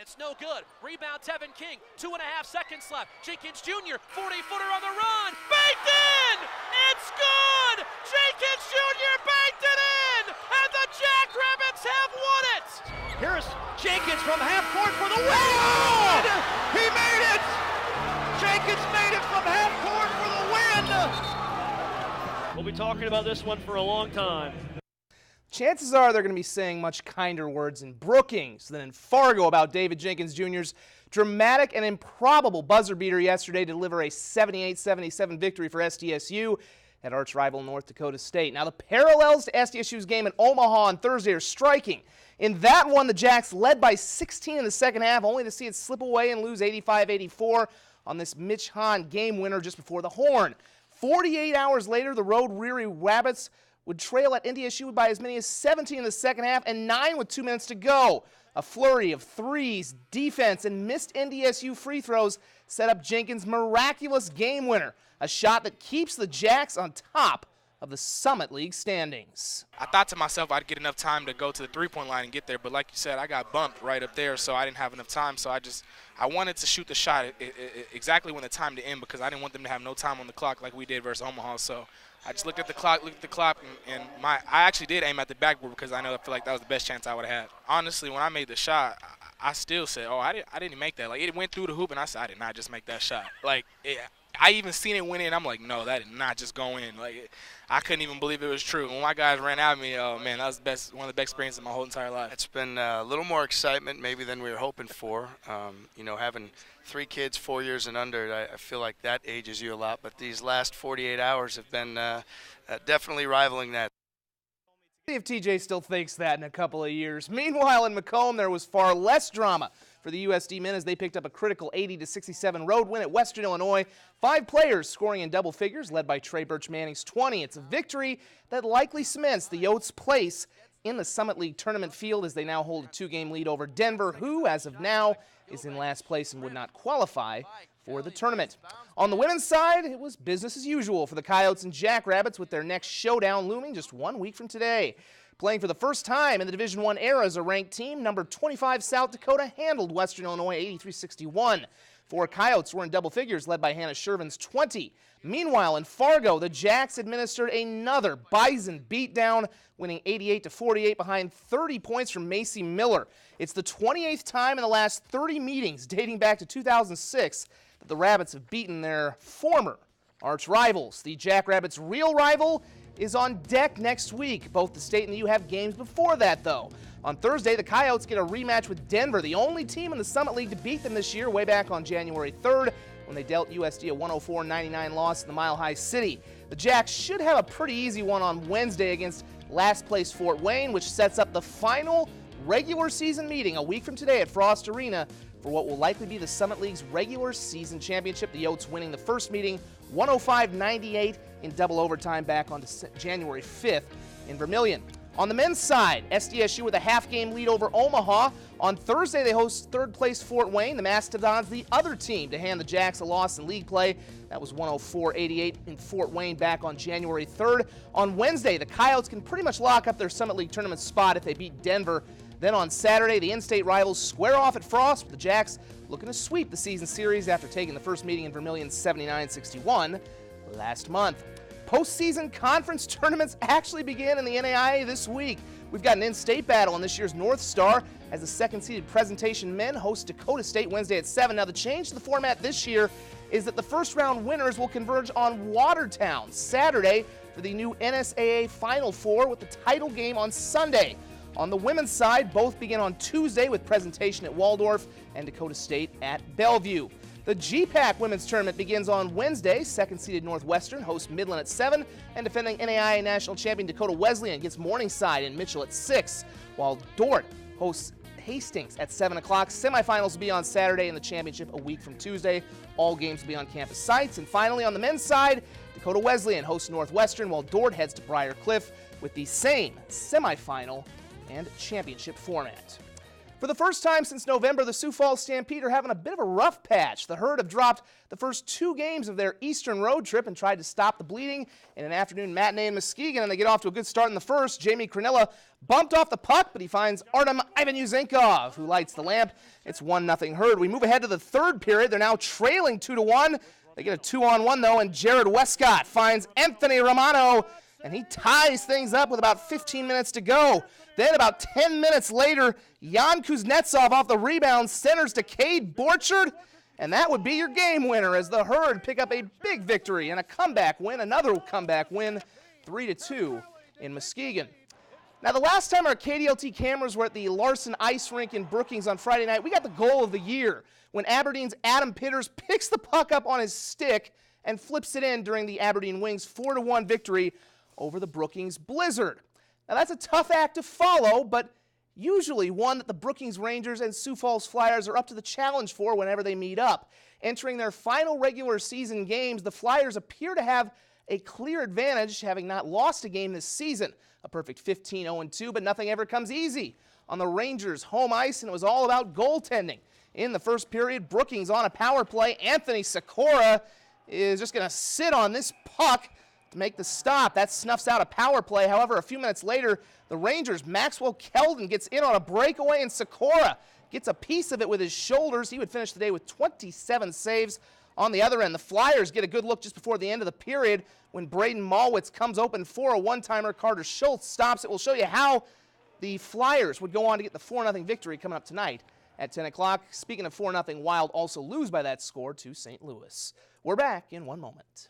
It's no good. Rebound, Tevin King. 2.5 seconds left. Jenkins Jr., 40-footer on the run. Banked in! It's good! Jenkins Jr. banked it in! And the Jackrabbits have won it! Here's Jenkins from half court for the win! Oh! He made it! Jenkins made it from half court for the win! We'll be talking about this one for a long time. Chances are they're going to be saying much kinder words in Brookings than in Fargo about David Jenkins Jr.'s dramatic and improbable buzzer beater yesterday to deliver a 78-77 victory for SDSU at arch rival North Dakota State. Now, the parallels to SDSU's game in Omaha on Thursday are striking. In that one, the Jacks led by 16 in the second half, only to see it slip away and lose 85-84 on this Mitch Hahn game winner just before the horn. 48 hours later, the road-weary Rabbits would trail at NDSU by as many as 17 in the second half and 9 with 2 minutes to go. A flurry of threes, defense, and missed NDSU free throws set up Jenkins' miraculous game winner, a shot that keeps the Jacks on top of the Summit League standings. I thought to myself I'd get enough time to go to the three-point line and get there, but like you said, I got bumped right up there, so I didn't have enough time. So I wanted to shoot the shot exactly when the time to end because I didn't want them to have no time on the clock like we did versus Omaha. So I just looked at the clock, and I actually did aim at the backboard because I feel like that was the best chance I would have had. Honestly, when I made the shot, I still said, oh, I didn't make that. Like, it went through the hoop, and I said, I did not just make that shot. Like, I even seen it went in. I'm like, no, that did not just go in. Like, I couldn't even believe it was true. When my guys ran at me, oh, man, that was one of the best experiences of my whole entire life. It's been a little more excitement maybe than we were hoping for. Having 3 kids 4 years and under, I feel like that ages you a lot. But these last 48 hours have been definitely rivaling that. See if TJ still thinks that in a couple of years. Meanwhile, in Macomb, there was far less drama for the USD men as they picked up a critical 80-67 road win at Western Illinois. 5 players scoring in double figures, led by Trey Birch Manning's 20. It's a victory that likely cements the Yotes' place in the Summit League tournament field as they now hold a 2-game lead over Denver, who, as of now, is in last place and would not qualify for the tournament. On the women's side, it was business as usual for the Coyotes and Jackrabbits, with their next showdown looming just 1 week from today. Playing for the first time in the Division I era as a ranked team, number 25 South Dakota handled Western Illinois 83-61. 4 Coyotes were in double figures, led by Hannah Shervin's 20. Meanwhile, in Fargo, the Jacks administered another Bison beatdown, winning 88-48 behind 30 points from Macy Miller. It's the 28th time in the last 30 meetings, dating back to 2006, that the Rabbits have beaten their former arch rivals. The Jackrabbits' real rival is on deck next week. Both the state and the U have games before that, though. On Thursday, the Coyotes get a rematch with Denver, the only team in the Summit League to beat them this year, way back on January 3rd, when they dealt USD a 104-99 loss in the Mile High City. The Jacks should have a pretty easy one on Wednesday against last-place Fort Wayne, which sets up the final regular season meeting a week from today at Frost Arena for what will likely be the Summit League's regular season championship. The Yotes winning the first meeting 105-98 in double overtime back on January 5th in Vermillion. On the men's side, SDSU with a half-game lead over Omaha. On Thursday, they host third-place Fort Wayne. The Mastodons, the other team to hand the Jacks a loss in league play. That was 104-88 in Fort Wayne back on January 3rd. On Wednesday, the Coyotes can pretty much lock up their Summit League tournament spot if they beat Denver. Then on Saturday, the in-state rivals square off at Frost, with the Jacks looking to sweep the season series after taking the first meeting in Vermillion 79-61 last month. Postseason conference tournaments actually begin in the NAIA this week. We've got an in-state battle in this year's North Star as the second-seeded Presentation men host Dakota State Wednesday at 7. Now, the change to the format this year is that the first-round winners will converge on Watertown Saturday for the new NSAA Final Four, with the title game on Sunday. On the women's side, both begin on Tuesday with Presentation at Waldorf and Dakota State at Bellevue. The GPAC Women's Tournament begins on Wednesday. Second-seeded Northwestern hosts Midland at 7, and defending NAIA National Champion Dakota Wesleyan gets Morningside and Mitchell at 6, while Dordt hosts Hastings at 7 o'clock. Semifinals will be on Saturday and the championship a week from Tuesday. All games will be on campus sites. And finally, on the men's side, Dakota Wesleyan hosts Northwestern, while Dordt heads to Briar Cliff with the same semifinal and championship format. For the first time since November, the Sioux Falls Stampede are having a bit of a rough patch. The Herd have dropped the first 2 games of their Eastern road trip and tried to stop the bleeding in an afternoon matinee in Muskegon, and they get off to a good start in the first. Jamie Cronilla Bumped off the puck, but he finds Artem Ivanuzenkov, who lights the lamp. It's 1-0 Herd. We move ahead to the third period. They're now trailing 2-1. They get a 2-on-1, though, and Jared Westcott finds Anthony Romano, and he ties things up with about 15 minutes to go. Then about 10 minutes later, Jan Kuznetsov off the rebound centers to Cade Borchard, and that would be your game winner as the Herd pick up a big victory and a comeback win, another comeback win, 3-2 in Muskegon. Now, the last time our KDLT cameras were at the Larson Ice Rink in Brookings on Friday night, we got the goal of the year when Aberdeen's Adam Pitters picks the puck up on his stick and flips it in during the Aberdeen Wings' 4-1 victory over the Brookings Blizzard. Now, that's a tough act to follow, but usually one that the Brookings Rangers and Sioux Falls Flyers are up to the challenge for whenever they meet up. Entering their final regular season games, the Flyers appear to have a clear advantage, having not lost a game this season. A perfect 15-0-2, but nothing ever comes easy on the Rangers' home ice, and it was all about goaltending. In the first period, Brookings on a power play. Anthony Sikora is just going to sit on this puck to make the stop. That snuffs out a power play. However, a few minutes later, the Rangers' Maxwell Keldon gets in on a breakaway, and Sikora gets a piece of it with his shoulders. He would finish the day with 27 saves. On the other end, the Flyers get a good look just before the end of the period when Braden Malwitz comes open for a one-timer. Carter Schultz stops it. We'll show you how the Flyers would go on to get the 4-0 victory coming up tonight at 10 o'clock. Speaking of 4-0, Wild also lose by that score to St. Louis. We're back in one moment.